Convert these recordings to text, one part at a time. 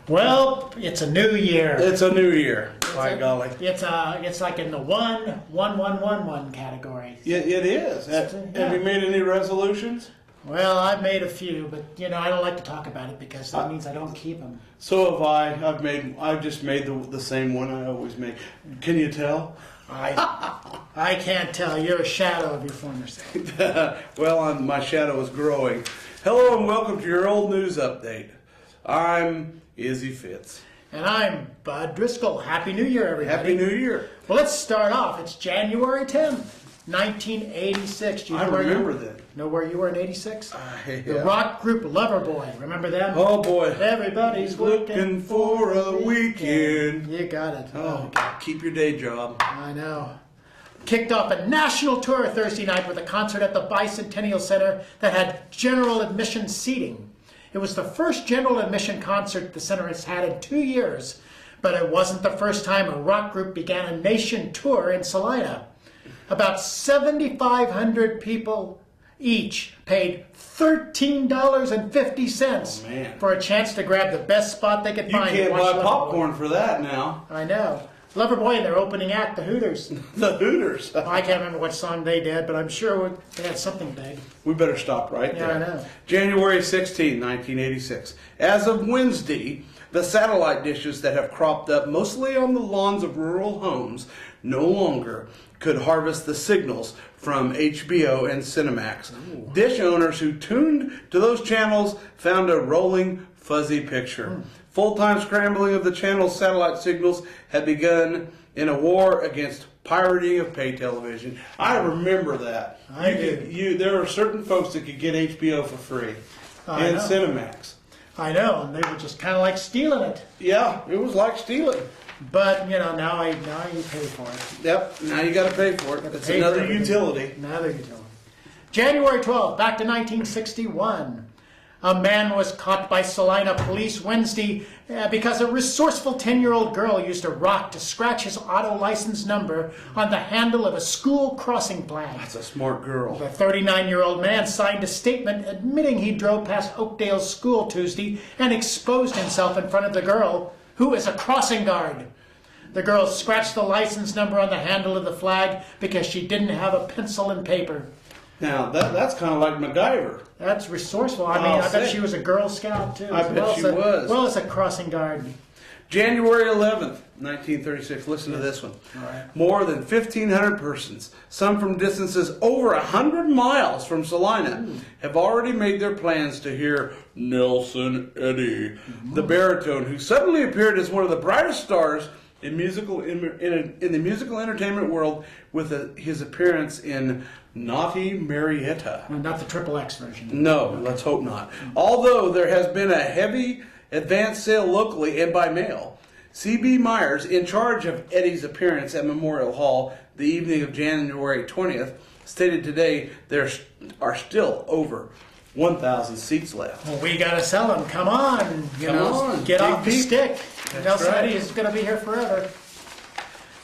Well, it's a new year. It's a new year. By golly. It's like in the 1-1-1-1-1 category. It is. Have you made any resolutions? Well, I've made a few, but I don't like to talk about it because that means I don't keep them. So have I. I've just made the same one I always make. Can you tell? I can't tell. You're a shadow of your former self. Well, my shadow is growing. Hello and welcome to your old news update. I'm Izzy Fitz. And I'm Bud Driscoll. Happy New Year, everybody. Happy New Year. Well, let's start off. It's January 10th, 1986. Do you know remember that. Know where you were in 86? Yeah. The rock group Loverboy. Remember them? Oh, boy. Everybody's looking for a weekend. You got it. Oh, keep your day job. I know. Kicked off a national tour Thursday night with a concert at the Bicentennial Center that had general admission seating. It was the first general admission concert the center has had in 2 years, but it wasn't the first time a rock group began a nation tour in Salina. About 7,500 people each paid $13.50 for a chance to grab the best spot they could find. You can't buy popcorn for that now. I know. Loverboy and their opening act, the Hooters. The Hooters. I can't remember what song they did, but I'm sure they had something big. We better stop right there. Yeah, I know. January 16, 1986. As of Wednesday, the satellite dishes that have cropped up mostly on the lawns of rural homes no longer could harvest the signals from HBO and Cinemax. Ooh. Dish owners who tuned to those channels found a rolling, fuzzy picture. Full-time scrambling of the channel's satellite signals had begun in a war against pirating of pay television. I remember that. There were certain folks that could get HBO for free and Cinemax. I know, and they were just kind of like stealing it. Yeah, it was like stealing. But now you pay for it. Yep, now you got to pay for it. It's another utility. Another utility. January 12th, back to 1961. A man was caught by Salina police Wednesday because a resourceful 10-year-old girl used a rock to scratch his auto license number on the handle of a school crossing flag. That's a smart girl. The 39-year-old man signed a statement admitting he drove past Oakdale School Tuesday and exposed himself in front of the girl, who is a crossing guard. The girl scratched the license number on the handle of the flag because she didn't have a pencil and paper. Now, that's kind of like MacGyver. That's resourceful. I bet she was a Girl Scout, too. I bet she was. Well, as a crossing guard. January 11th, 1936. Listen to this one. All right. More than 1,500 persons, some from distances over 100 miles from Salina, have already made their plans to hear Nelson Eddy, the baritone who suddenly appeared as one of the brightest stars in the musical entertainment world with his appearance in Naughty Marietta. Not the XXX version. No, let's hope not. Although there has been a heavy advance sale locally and by mail, C.B. Myers, in charge of Eddie's appearance at Memorial Hall the evening of January 20th, stated today there are still over 1,000 seats left. Well, we got to sell them. Come on. Get off the stick. Nelson Eddy is going to be here forever.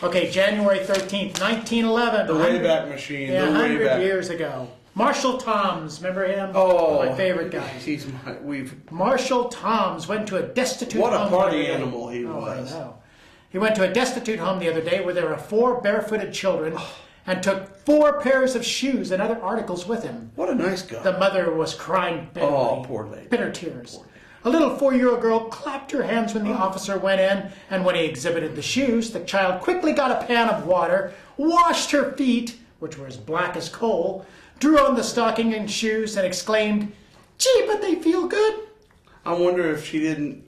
Okay, January 13th, 1911. The Wayback Machine. Yeah, 100 years ago. Marshall Toms, remember him? Oh, my favorite guy. Marshall Toms went to a destitute home. What a party animal he was. I know. He went to a destitute home the other day where there were 4 barefooted children and took 4 pairs of shoes and other articles with him. What a nice guy. The mother was crying bitterly. Oh, poor lady. Bitter tears. A little 4-year-old girl clapped her hands when the officer went in, and when he exhibited the shoes, the child quickly got a pan of water, washed her feet, which were as black as coal, drew on the stocking and shoes, and exclaimed, "Gee, but they feel good." I wonder if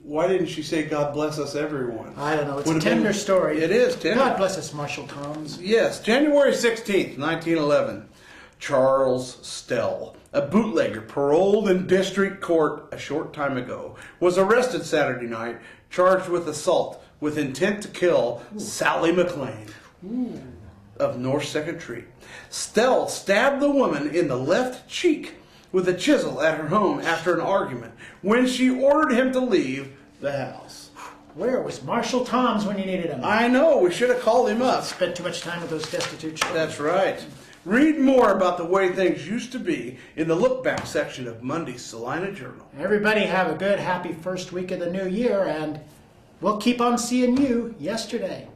why didn't she say, "God bless us, everyone"? I don't know. It's a tender story. It is tender. God bless us, Marshall Toms. Yes, January 16th, 1911. Charles Stell, a bootlegger paroled in district court a short time ago, was arrested Saturday night, charged with assault with intent to kill Sally McLean of North 2nd Street. Stell stabbed the woman in the left cheek with a chisel at her home after an argument when she ordered him to leave the house. Where was Marshall Toms when you needed him? I know, we should have called him up. Spent too much time with those destitute children. That's right. Read more about the way things used to be in the look back section of Monday's Salina Journal. Everybody have a good, happy first week of the new year, and we'll keep on seeing you yesterday.